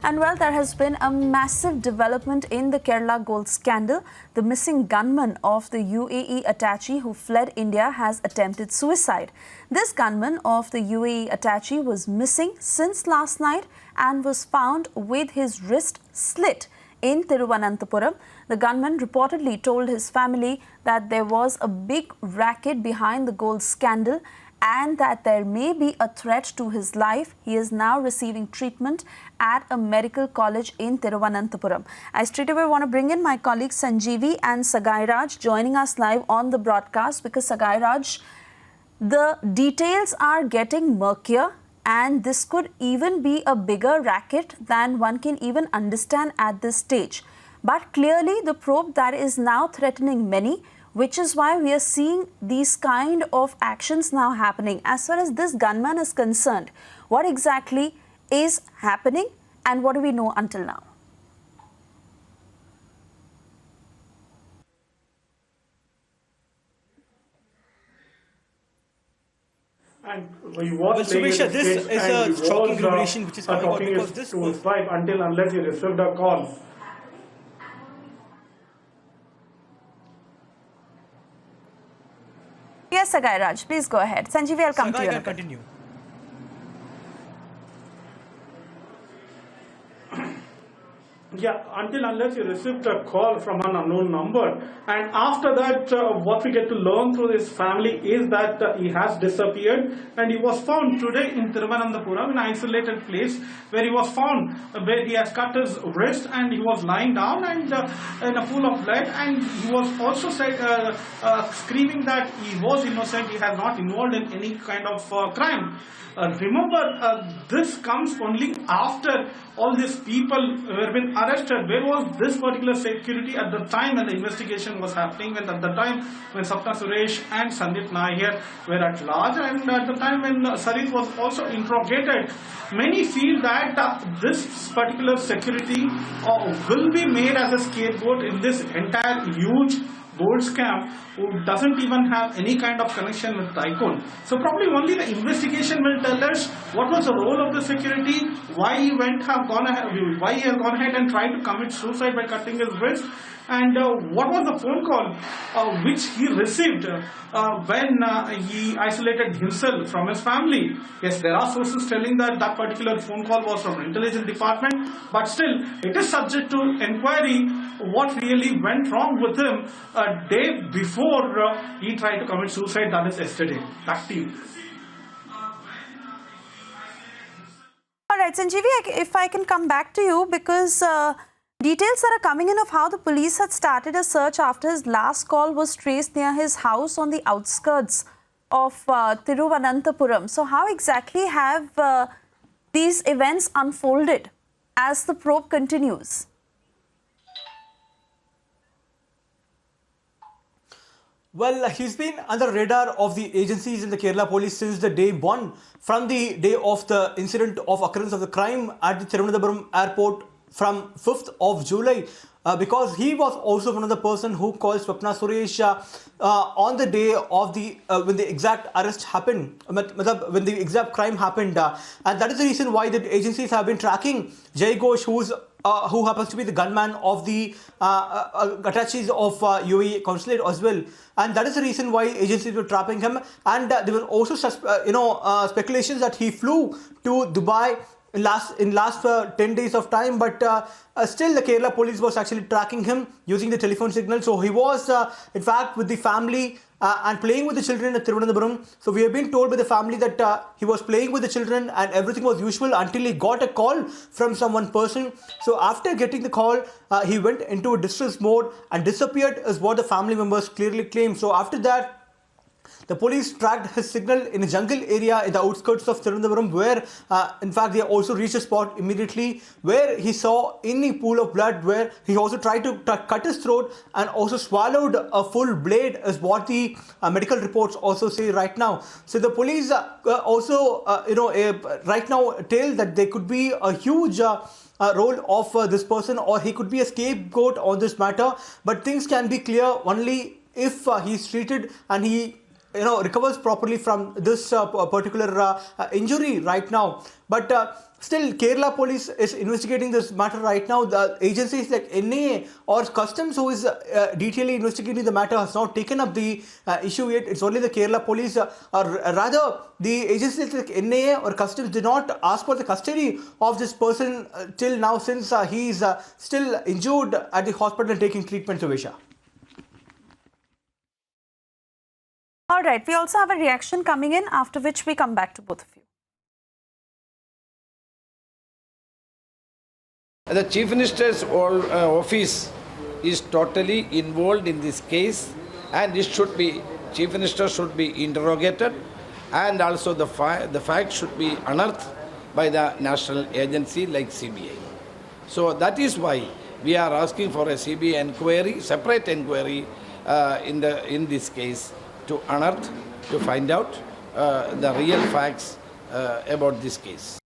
And well, there has been a massive development in the Kerala gold scandal. The missing gunman of the UAE attaché who fled India has attempted suicide. This gunman of the UAE attaché was missing since last night and was found with his wrist slit in Thiruvananthapuram. The gunman reportedly told his family that there was a big racket behind the gold scandal and that there may be a threat to his life. He is now receiving treatment at a medical college in Thiruvananthapuram. I straight away want to bring in my colleagues Sanjeevi and Sagai Raj joining us live on the broadcast, because Sagai Raj, the details are getting murkier and this could even be a bigger racket than one can even understand at this stage. But clearly the probe that is now threatening many, which is why we are seeing these kind of actions now happening. As far as this gunman is concerned, what exactly is happening and what do we know until now? And we was Subisha, this is a shocking revelation which is coming out because this was until unless you received a call. Yes, Sagai Raj, please go ahead. Sanjeevi, I'll come to you. Continue. Yeah, until unless you received a call from an unknown number. And after that, what we get to learn through this family is that he has disappeared and he was found today in Thiruvananthapuram, an isolated place where he was found, where he has cut his wrist and he was lying down and in a pool of blood, and he was also said, screaming that he was innocent, he has not involved in any kind of crime. Remember, this comes only after all these people were been arrested. Where was this particular security at the time when the investigation was happening, and at the time when Sapna Suresh and Sandip Nair were at large, and at the time when Sarith was also interrogated? Many feel that this particular security will be made as a scapegoat in this entire huge gold scam, who doesn't even have any kind of connection with Tycoon. So probably only the investigation will tell us what was the role of the security, why he has gone ahead and tried to commit suicide by cutting his wrist, and what was the phone call which he received when he isolated himself from his family. Yes, there are sources telling that that particular phone call was from intelligence department, but still it is subject to inquiry what really went wrong with him a day before he tried to commit suicide, that is yesterday. Back to you. All right, Sanjeevi, if I can come back to you, because details that are coming in of how the police had started a search after his last call was traced near his house on the outskirts of Thiruvananthapuram. So how exactly have these events unfolded as the probe continues? Well, he's been under the radar of the agencies in the Kerala police since the day one, from the day of the incident of occurrence of the crime at the Thiruvananthapuram airport from 5th of July. Because he was also one of the person who called Swapna Suresh on the day of the when the exact arrest happened, when the exact crime happened, and that is the reason why the agencies have been tracking Jay Ghosh, who happens to be the gunman of the attaches of UAE consulate as well, and that is the reason why agencies were trapping him. And there were also speculations that he flew to Dubai in last 10 days of time, but still the Kerala police was actually tracking him using the telephone signal. So he was in fact with the family and playing with the children at Thiruvananthapuram. So we have been told by the family that he was playing with the children and everything was usual until he got a call from someone person. So after getting the call, he went into a distress mode and disappeared, is what the family members clearly claim. So after that, the police tracked his signal in a jungle area in the outskirts of Thiruvananthapuram, where in fact they also reached a spot immediately where he saw any pool of blood, where he also tried to cut his throat and also swallowed a full blade, is what the medical reports also say right now. So the police also right now tell that there could be a huge role of this person, or he could be a scapegoat on this matter, but things can be clear only if he's treated and he recovers properly from this particular injury right now. But Still, Kerala police is investigating this matter right now. The agencies like NAA or Customs, who is detailedly investigating the matter, has not taken up the issue yet. It's only the Kerala police, or rather, the agencies like NAA or Customs did not ask for the custody of this person till now, since he is still injured at the hospital taking treatment, Suvisha. All right, we also have a reaction coming in, after which we come back to both of you. The Chief Minister's office is totally involved in this case, and Chief Minister should be interrogated, and also the fact should be unearthed by the national agency like CBI. So that is why we are asking for a CBI inquiry, separate inquiry in this case, to unearth, to find out the real facts about this case.